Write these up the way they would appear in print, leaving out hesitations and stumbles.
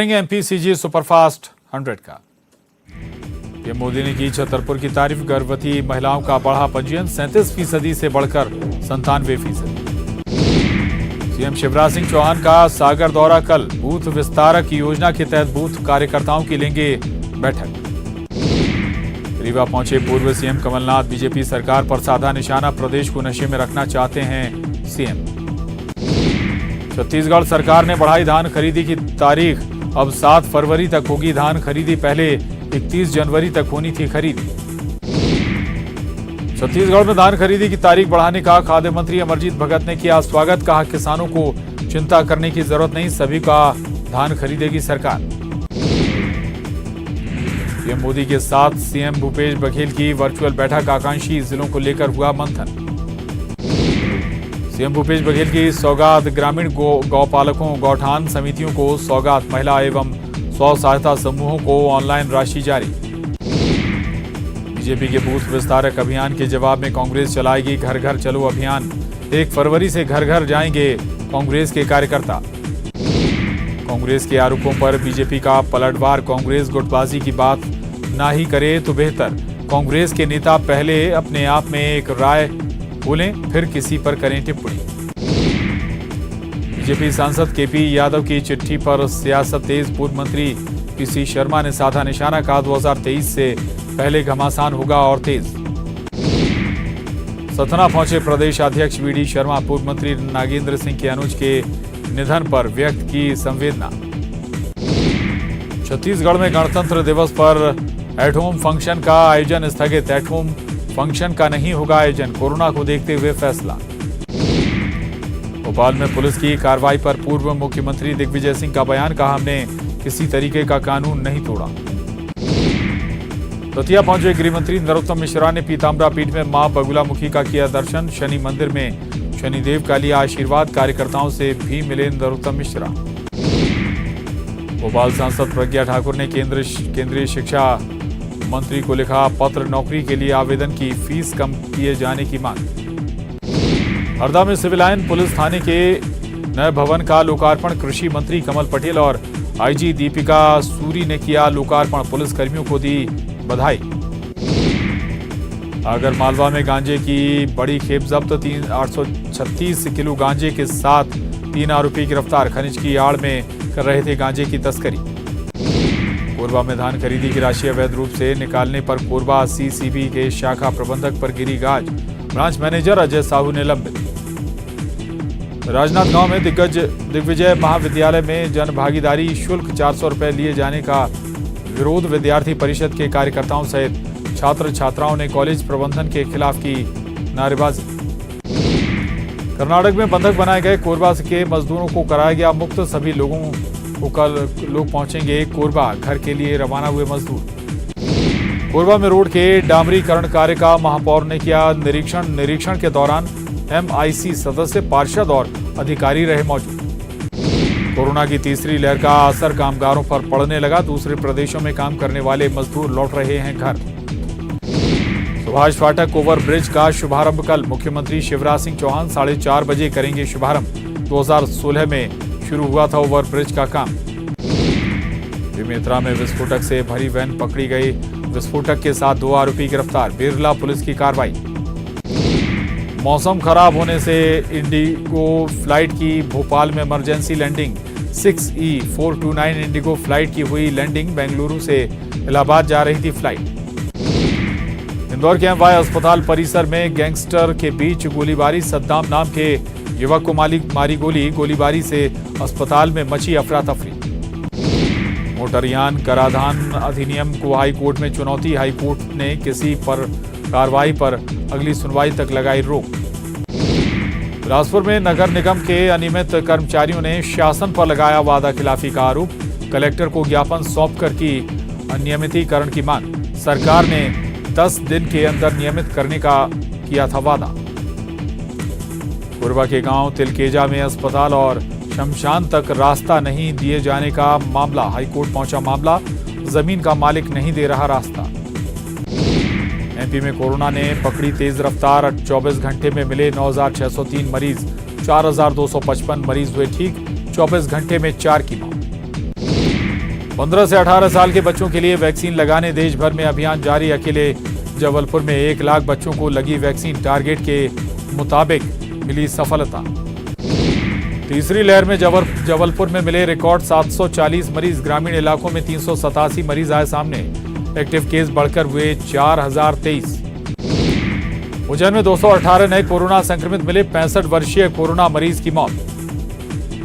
MPCG superfast 100 का PM Modi ने की छतरपुर की तारीफ। गर्भवती महिलाओं का बढ़ा पंजीयन 37% से बढ़कर 97%। सीएम शिवराज सिंह चौहान का सागर दौरा कल। बूथ विस्तारक योजना के तहत बूथ कार्यकर्ताओं की लेंगे बैठक। रीवा पहुंचे पूर्व सीएम कमलनाथ। बीजेपी सरकार पर साधा निशाना। प्रदेश को नशे में रखना चाहते हैं सीएम। छत्तीसगढ़ सरकार ने बढ़ाई धान खरीदी की तारीख। अब 7 फरवरी तक होगी धान खरीदी। पहले 31 जनवरी तक होनी थी खरीदी। छत्तीसगढ़ में धान खरीदी की तारीख बढ़ाने का खाद्य मंत्री अमरजीत भगत ने किया स्वागत। कहा किसानों को चिंता करने की जरूरत नहीं, सभी का धान खरीदेगी सरकार। पीएम मोदी के साथ सीएम भूपेश बघेल की वर्चुअल बैठक। आकांक्षी जिलों को लेकर हुआ मंथन। सीएम भूपेश बघेल की सौगात। ग्रामीण गौपालकों गौठान समितियों को सौगात। महिला एवं स्व सहायता समूहों को ऑनलाइन राशि जारी। बीजेपी के बूथ विस्तारक अभियान के जवाब में कांग्रेस चलाएगी घर घर चलो अभियान। 1 फरवरी से घर घर जाएंगे कांग्रेस के कार्यकर्ता। कांग्रेस के आरोपों पर बीजेपी का पलटवार। कांग्रेस गुटबाजी की बात ना ही करे तो बेहतर। कांग्रेस के नेता पहले अपने आप में एक राय बोलें, फिर किसी पर करें टिप्पणी। बीजेपी सांसद केपी यादव की चिट्ठी पर सियासत तेज। पूर्व मंत्री पीसी शर्मा ने साधा निशाना। कहा 2023 से पहले घमासान होगा और तेज। सतना पहुंचे प्रदेश अध्यक्ष वीडी शर्मा। पूर्व मंत्री नागेंद्र सिंह के अनुज के निधन पर व्यक्त की संवेदना। छत्तीसगढ़ में गणतंत्र दिवस पर एट होम फंक्शन का आयोजन स्थगित। एट होम फंक्शन का नहीं होगा आयोजन। कोरोना को देखते हुए फैसला। भोपाल में पुलिस की कार्रवाई पर पूर्व मुख्यमंत्री दिग्विजय सिंह का बयान। कहा हमने किसी तरीके का कानून नहीं तोड़ा। दतिया पहुंचे गृह मंत्री नरोत्तम मिश्रा ने पीताम्बरा पीठ में मां बगुलामुखी का किया दर्शन। शनि मंदिर में शनिदेव का लिया आशीर्वाद। कार्यकर्ताओं से भी मिले नरोत्तम मिश्रा। भोपाल सांसद प्रज्ञा ठाकुर ने केंद्रीय शिक्षा मंत्री को लिखा पत्र। नौकरी के लिए आवेदन की फीस कम किए जाने की मांग। हरदा में सिविल लाइन पुलिस थाने के नए भवन का लोकार्पण। कृषि मंत्री कमल पटेल और आईजी दीपिका सूरी ने किया लोकार्पण। पुलिस कर्मियों को दी बधाई। आगर मालवा में गांजे की बड़ी खेप जब्त। 836 किलो गांजे के साथ 3 आरोपी गिरफ्तार। खनिज की आड़ में कर रहे थे गांजे की तस्करी। कोरबा में धान खरीदी की राशि अवैध रूप से निकालने पर कोरबा सीसीबी के शाखा प्रबंधक पर गिरी गाज। ब्रांच मैनेजर अजय साहू ने लंबित। राजनांदगांव में दिग्विजय महाविद्यालय में जन भागीदारी शुल्क 400 रुपए लिए जाने का विरोध। विद्यार्थी परिषद के कार्यकर्ताओं सहित छात्र छात्राओं ने कॉलेज प्रबंधन के खिलाफ की नारेबाजी। कर्नाटक में बंधक बनाए गए कोरबा के मजदूरों को कराया गया मुक्त। सभी लोगों को कल लोग पहुंचेंगे कोरबा। घर के लिए रवाना हुए मजदूर। कोरबा में रोड के डामरीकरण कार्य का महापौर ने किया निरीक्षण के दौरान एमआईसी सदस्य पार्षद और अधिकारी रहे मौजूद। कोरोना की तीसरी लहर का असर कामगारों पर पड़ने लगा। दूसरे प्रदेशों में काम करने वाले मजदूर लौट रहे हैं घर। सुभाष फाटक ओवरब्रिज का शुभारंभ कल। मुख्यमंत्री शिवराज सिंह चौहान 4:30 बजे करेंगे शुभारंभ। 2016 में शुरू हुआ था ओवरब्रिज का काम। बेमेतरा में विस्फोटक से भरी वैन पकड़ी गई। विस्फोटक के साथ 2 आरोपी गिरफ्तार। बिरला पुलिस की कार्रवाई। मौसम खराब होने से इंडिगो फ्लाइट की भोपाल में emergency landing. 6E429 Indigo flight की हुई लैंडिंग। बेंगलुरु से इलाहाबाद जा रही थी फ्लाइट। इंदौर के एमवाई अस्पताल परिसर में गैंगस्टर के बीच गोलीबारी। सद्दाम नाम के युवक को मारी गोली। गोलीबारी से अस्पताल में मची अफरा तफरी। मोटरयान कराधान अधिनियम को हाईकोर्ट में चुनौती। हाईकोर्ट ने किसी पर कार्रवाई पर अगली सुनवाई तक लगाई रोक। बिलासपुर में नगर निगम के अनियमित कर्मचारियों ने शासन पर लगाया वादा खिलाफी का आरोप। कलेक्टर को ज्ञापन सौंपकर की अनियमितीकरण की मांग। सरकार ने 10 दिन के अंदर नियमित करने का किया था वादा। कोरबा के गांव तिलकेजा में अस्पताल और शमशान तक रास्ता नहीं दिए जाने का मामला। हाईकोर्ट पहुंचा मामला। जमीन का मालिक नहीं दे रहा रास्ता। एमपी में कोरोना ने पकड़ी तेज रफ्तार। 24 घंटे में मिले 9,603 मरीज। 4,255 मरीज हुए ठीक। 24 घंटे में 4 की मौत। 15 से 18 साल के बच्चों के लिए वैक्सीन लगाने देश भर में अभियान जारी। अकेले जबलपुर में 1 लाख बच्चों को लगी वैक्सीन, टारगेट के मुताबिक मिली सफलता। तीसरी लहर में जबलपुर में मिले रिकॉर्ड 740 मरीज, ग्रामीण इलाकों में 387 मरीज आए सामने। एक्टिव केस बढ़कर हुए 4023। उज्जैन में 218 नए कोरोना संक्रमित मिले, 65 वर्षीय कोरोना मरीज की मौत।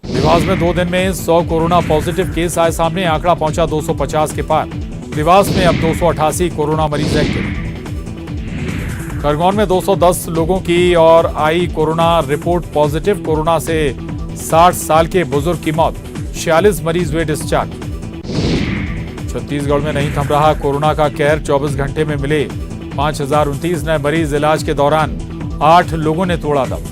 देवास में 2 दिन में 100 कोरोना पॉजिटिव केस आए सामने, आंकड़ा पहुंचा 250 के पार। देवास में अब 288 कोरोना मरीज एक्टिव। खरगोन में 210 लोगों की और आई कोरोना रिपोर्ट पॉजिटिव। कोरोना से 60 साल के बुजुर्ग की मौत, 46 मरीज हुए डिस्चार्ज। छत्तीसगढ़ में नहीं थम रहा कोरोना का कहर, 24 घंटे में मिले 5029 नए मरीज। इलाज के दौरान 8 लोगों ने तोड़ा दम।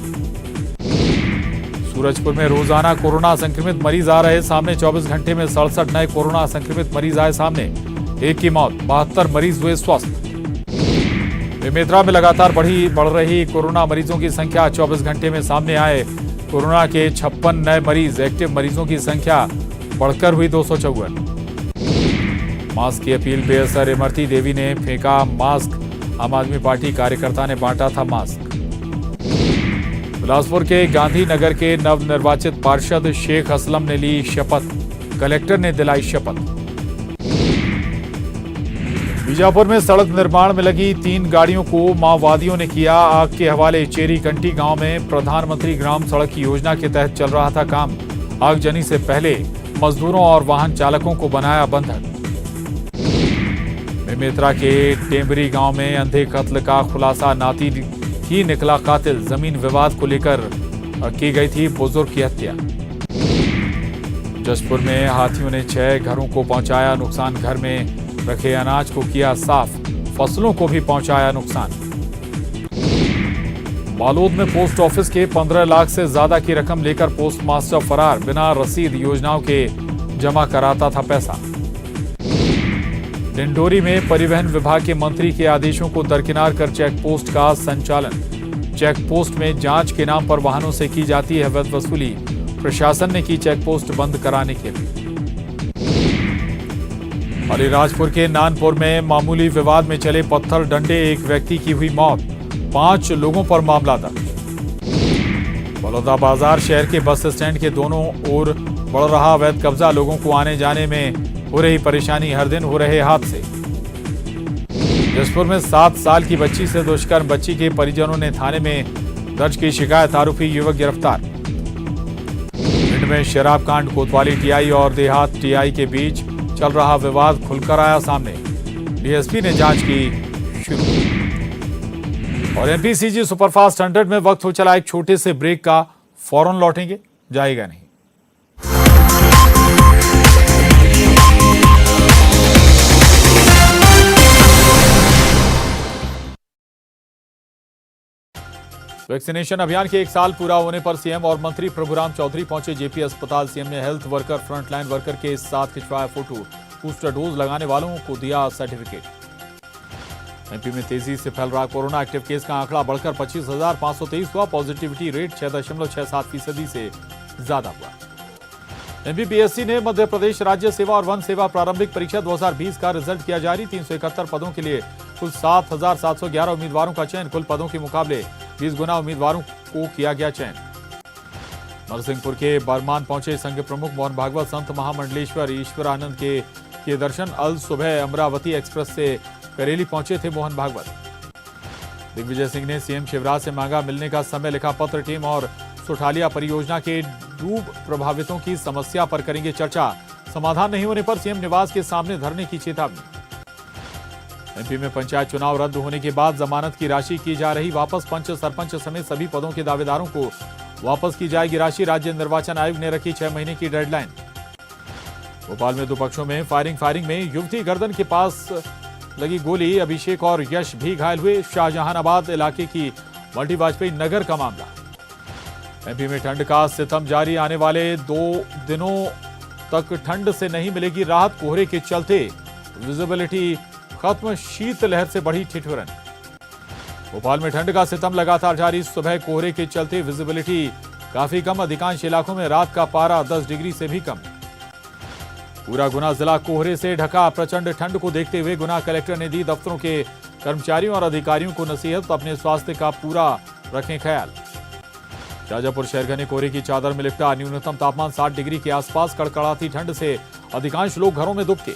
सूरजपुर में रोजाना कोरोना संक्रमित मरीज आ रहे सामने, 24 घंटे में 67 नए कोरोना संक्रमित मरीज आए सामने, 1 की मौत, 72 मरीज हुए स्वस्थ। बेमेतरा में लगातार बढ़ रही कोरोना मरीजों की संख्या, 24 घंटे में सामने आए कोरोना के 56 नए मरीज। एक्टिव मरीजों की संख्या बढ़कर हुई 254। मास्क की अपील बेअसर, इमरती देवी ने फेंका मास्क, आम आदमी पार्टी कार्यकर्ता ने बांटा था मास्क। बिलासपुर के गांधीनगर के नवनिर्वाचित पार्षद शेख असलम ने ली शपथ, कलेक्टर ने दिलाई शपथ। बीजापुर में सड़क निर्माण में लगी 3 गाड़ियों को माओवादियों ने किया आग के हवाले। चेरी कंटी गांव में प्रधानमंत्री ग्राम सड़क योजना के तहत चल रहा था काम। आगजनी से पहले मजदूरों और वाहन चालकों को बनाया बंधक। बेमेतरा के टेम्बरी गांव में अंधे कत्ल का खुलासा, नाती ही निकला कातिल। जमीन विवाद को लेकर की गई थी बुजुर्ग की हत्या। जशपुर में हाथियों ने 6 घरों को पहुंचाया नुकसान, घर में रखे अनाज को किया साफ, फसलों को भी पहुंचाया नुकसान। बालोद में पोस्ट ऑफिस के 15 लाख से ज्यादा की रकम लेकर पोस्ट मास्टर फरार, बिना रसीद योजनाओं के जमा कराता था पैसा। डिंडोरी में परिवहन विभाग के मंत्री के आदेशों को दरकिनार कर चेक पोस्ट का संचालन। चेक पोस्ट में जांच के नाम पर वाहनों से की जाती है अवैध वसूली, प्रशासन ने की चेक पोस्ट बंद कराने के लिए। अलीराजपुर के नानपुर में मामूली विवाद में चले पत्थर डंडे, एक व्यक्ति की हुई मौत, 5 लोगों पर मामला दर्ज। बलौदाबाजार शहर के बस स्टैंड के दोनों ओर बढ़ रहा अवैध कब्जा, लोगों को आने जाने में हो रही परेशानी, हर दिन हो रहे हादसे। जसपुर में 7 साल की बच्ची से दुष्कर्म, बच्ची के परिजनों ने थाने में दर्ज की शिकायत, आरोपी युवक गिरफ्तार। भिंड में शराब कांड, कोतवाली टीआई और देहात टीआई के बीच चल रहा विवाद खुलकर आया सामने, डीएसपी ने जांच की शुरू। और एमपीसीजी सुपरफास्ट 100 में वक्त हो चला एक छोटे से ब्रेक का, फौरन लौटेंगे, जाएगा नहीं। वैक्सीनेशन अभियान के 1 साल पूरा होने पर सीएम और मंत्री प्रभुराम चौधरी पहुंचे जेपी अस्पताल। सीएम ने हेल्थ वर्कर, फ्रंटलाइन वर्कर के साथ खिंचवाया फोटो, बूस्टर डोज लगाने वालों को दिया सर्टिफिकेट। एमपी में तेजी से फैल रहा कोरोना, एक्टिव केस का आंकड़ा बढ़कर 25,523 हुआ, पॉजिटिविटी रेट 6.67% से ज्यादा हुआ। एमपीपीएससी ने मध्य प्रदेश राज्य सेवा और वन सेवा प्रारंभिक परीक्षा 2020 का रिजल्ट किया जारी। 371 पदों के लिए कुल 7,711 उम्मीदवारों का चयन, कुल पदों के मुकाबले 20 गुना उम्मीदवारों को किया गया चयन। नरसिंहपुर के बरमान पहुंचे संघ प्रमुख मोहन भागवत, संत महामंडलेश्वर ईश्वरानंद के दर्शन। अल सुबह अमरावती एक्सप्रेस से करेली पहुंचे थे मोहन भागवत। दिग्विजय सिंह ने सीएम शिवराज से मांगा मिलने का समय, लिखा पत्र। टीम और सुठालिया परियोजना के डूब प्रभावितों की समस्या पर करेंगे चर्चा, समाधान नहीं होने पर सीएम निवास के सामने धरने की चेतावनी। एमपी में पंचायत चुनाव रद्द होने के बाद जमानत की राशि की जा रही वापस, पंच सरपंच समेत सभी पदों के दावेदारों को वापस की जाएगी राशि। राज्य निर्वाचन आयोग ने रखी 6 महीने की डेडलाइन। भोपाल में 2 पक्षों में फायरिंग में युवती गर्दन के पास लगी गोली, अभिषेक और यश भी घायल हुए। शाहजहानाबाद इलाके की मल्टी वाजपेयी नगर का मामला। एमपी में ठंड का सितम जारी, आने वाले 2 दिनों तक ठंड से नहीं मिलेगी राहत, कोहरे के चलते विजिबिलिटी खत्म, शीतलहर से बढ़ी ठिठुरन। भोपाल में ठंड का सितम लगातार जारी, सुबह कोहरे के चलते विजिबिलिटी काफी कम, अधिकांश इलाकों में रात का पारा 10 डिग्री से भी कम। पूरा गुना जिला कोहरे से ढका। प्रचंड ठंड को देखते हुए गुना कलेक्टर ने दी दफ्तरों के कर्मचारियों और अधिकारियों को नसीहत, अपने स्वास्थ्य का पूरा रखें ख्याल। शाजापुर शहर घने कोहरे की चादर में लिपटा। न्यूनतम तापमान 60 डिग्री के आसपास। कड़कड़ाती ठंड से अधिकांश लोग घरों में दुबके।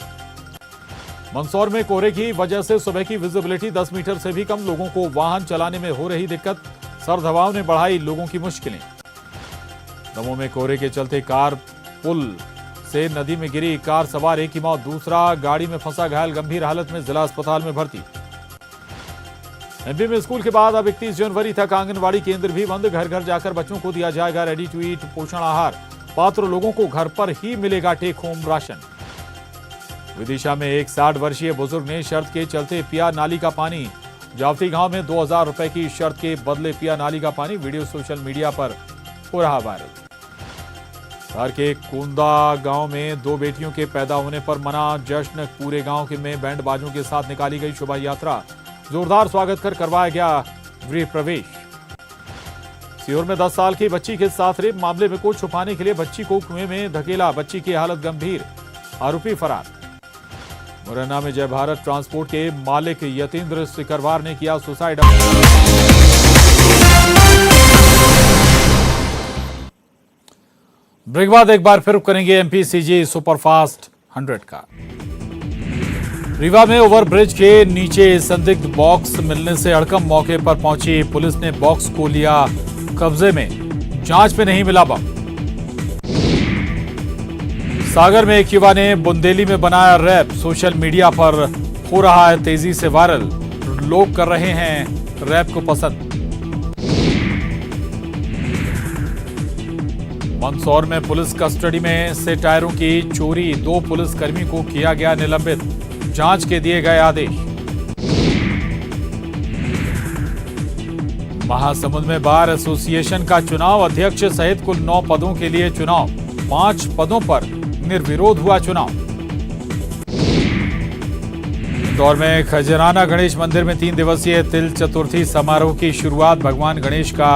मंदसौर में कोहरे की वजह से सुबह की विजिबिलिटी 10 मीटर से भी कम। लोगों को वाहन चलाने में हो रही दिक्कत। सर्द हवाओं ने बढ़ाई लोगों की मुश्किलें। दमोह में कोहरे के चलते कार पुल से नदी में गिरी। कार सवार एक की मौत, दूसरा गाड़ी में फंसा घायल, गंभीर हालत में जिला अस्पताल में भर्ती। एमपी में स्कूल के बाद अब 31 जनवरी तक आंगनबाड़ी केंद्र भी बंद। घर घर जाकर बच्चों को दिया जाएगा रेडी टू ईट पोषण आहार। पात्र लोगों को घर पर ही मिलेगा टेक होम राशन। विदिशा में एक 60 वर्षीय बुजुर्ग ने शर्त के चलते पिया नाली का पानी। जावती गांव में 2000 रुपए की शर्त के बदले पिया नाली का पानी। वीडियो सोशल मीडिया पर हो रहा वायरल। बिहार के कुंदा गांव में 2 बेटियों के पैदा होने पर मना जश्न। पूरे गांव में बैंड बाजों के साथ निकाली गई शोभा यात्रा। जोरदार स्वागत कर करवाया गया गृह प्रवेश। सीहोर में 10 साल की बच्ची के साथ रेप मामले में को छुपाने के लिए बच्ची को कुएं में धकेला। बच्ची की हालत गंभीर, आरोपी फरार। मुरैना में जय भारत ट्रांसपोर्ट के मालिक यतेंद्र सिकरवार ने किया सुसाइड। ब्रेक बाद एक बार फिर करेंगे एमपी सीजी सुपरफास्ट 100 का। रीवा में ओवरब्रिज के नीचे संदिग्ध बॉक्स मिलने से हड़कंप। मौके पर पहुंची पुलिस ने बॉक्स को लिया कब्जे में। जांच में नहीं मिला बम। सागर में एक युवा ने बुंदेली में बनाया रैप। सोशल मीडिया पर हो रहा है तेजी से वायरल। लोग कर रहे हैं रैप को पसंद। मंदसौर में पुलिस कस्टडी में से टायरों की चोरी। 2 पुलिसकर्मी को किया गया निलंबित। जांच के दिए गए आदेश। महासमुंद में बार एसोसिएशन का चुनाव। अध्यक्ष सहित कुल 9 पदों के लिए चुनाव। 5 पदों पर निर्विरोध हुआ चुनाव। इंदौर में खजराना गणेश मंदिर में 3 दिवसीय तिल चतुर्थी समारोह की शुरुआत। भगवान गणेश का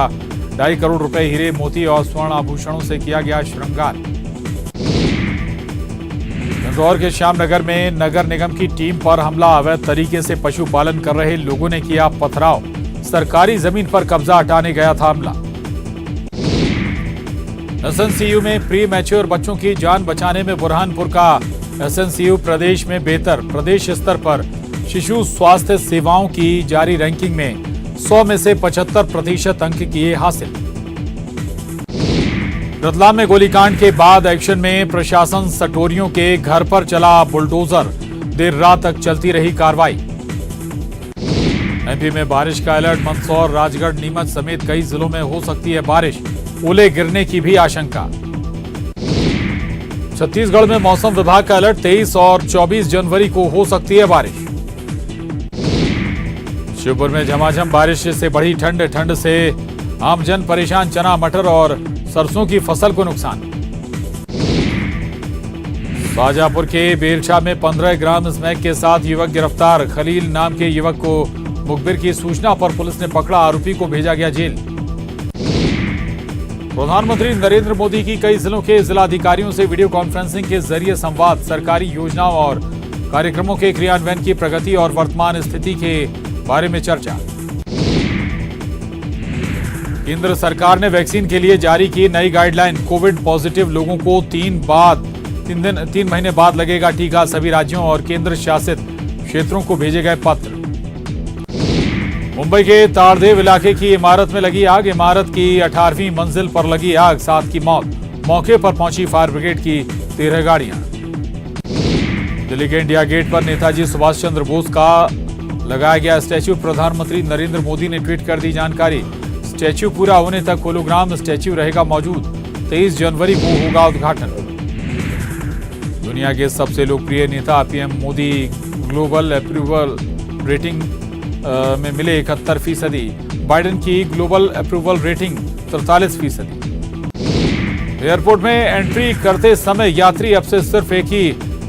2.5 करोड़ रुपए हीरे, मोती और स्वर्ण आभूषणों से किया गया श्रृंगार। इंदौर के श्यामनगर में नगर निगम की टीम पर हमला। अवैध तरीके से पशुपालन कर रहे लोगों ने किया पथराव। सरकारी जमीन पर कब्जा हटाने गया था हमला। एसएनसीयू में प्री मैच्योर बच्चों की जान बचाने में बुरहानपुर का एसएनसीयू प्रदेश में बेहतर। प्रदेश स्तर पर शिशु स्वास्थ्य सेवाओं की जारी रैंकिंग में 100 में से 75% अंक किए हासिल। रतलाम में गोलीकांड के बाद एक्शन में प्रशासन। सटोरियों के घर पर चला बुलडोजर। देर रात तक चलती रही कार्रवाई। एमपी में बारिश का अलर्ट। मंदसौर, राजगढ़, नीमच समेत कई जिलों में हो सकती है बारिश। ओले गिरने की भी आशंका। छत्तीसगढ़ में मौसम विभाग का अलर्ट। 23 और 24 जनवरी को हो सकती है बारिश। शिवपुर में झमाझम बारिश से बढ़ी ठंड। ठंड से आमजन परेशान। चना, मटर और सरसों की फसल को नुकसान। शाजापुर के बेरछा में 15 ग्राम स्मैक के साथ युवक गिरफ्तार। खलील नाम के युवक को मुखबिर की सूचना पर पुलिस ने पकड़ा। आरोपी को भेजा गया जेल। प्रधानमंत्री नरेंद्र मोदी की कई जिलों के जिलाधिकारियों से वीडियो कॉन्फ्रेंसिंग के जरिए संवाद। सरकारी योजनाओं और कार्यक्रमों के क्रियान्वयन की प्रगति और वर्तमान स्थिति के बारे में चर्चा। केंद्र सरकार ने वैक्सीन के लिए जारी की नई गाइडलाइन। कोविड पॉजिटिव लोगों को 3 महीने बाद लगेगा टीका। सभी राज्यों और केंद्र शासित क्षेत्रों को भेजे गए पत्र। मुंबई के ताड़देव इलाके की इमारत में लगी आग। इमारत की 18वीं मंजिल पर लगी आग, 7 की मौत। मौके पर पहुंची फायर ब्रिगेड की 13 गाड़ियां। दिल्ली के इंडिया गेट पर नेताजी सुभाष चंद्र बोस का लगाया गया स्टैच्यू। प्रधानमंत्री नरेंद्र मोदी ने ट्वीट कर दी जानकारी। स्टैच्यू पूरा होने तक होलोग्राम स्टैच्यू रहेगा मौजूद। 23 जनवरी को होगा उद्घाटन। दुनिया के सबसे लोकप्रिय नेता PM Modi global approval rating में मिले 71%। बाइडेन की ग्लोबल अप्रूवल रेटिंग 43%। एयरपोर्ट में एंट्री करते समय यात्री अब से सिर्फ एक ही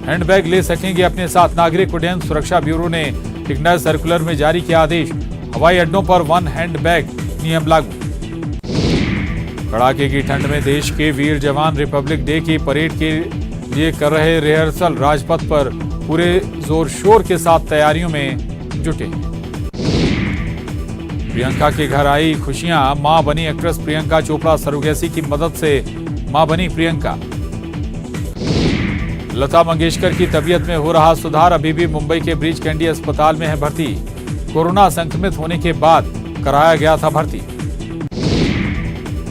हैंडबैग ले सकेंगे अपने साथ। नागरिक उड्डयन सुरक्षा ब्यूरो ने एक नए सर्कुलर में जारी किया आदेश। हवाई अड्डों पर 1 हैंडबैग नियम लागू। कड़ाके की ठंड में देश के वीर जवान रिपब्लिक डे की परेड के ये कर रहे रिहर्सल राजपथ पर पूरे जोर शोर के साथ तैयारियों में जुटे। प्रियंका के घर आई खुशियां, मां बनी एक्ट्रेस प्रियंका चोपड़ा। सरोगेसी की मदद से मां बनी प्रियंका। लता मंगेशकर की तबीयत में हो रहा सुधार, अभी भी मुंबई के ब्रीच कैंडी अस्पताल में है भर्ती। कोरोना संक्रमित होने के बाद कराया गया था भर्ती।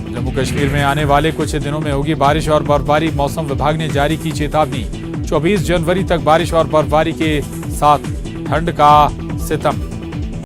जम्मू कश्मीर में आने वाले कुछ दिनों में होगी बारिश और बर्फबारी, मौसम विभाग ने जारी की चेतावनी। 24 जनवरी तक बारिश और बर्फबारी के साथ ठंड का सितम।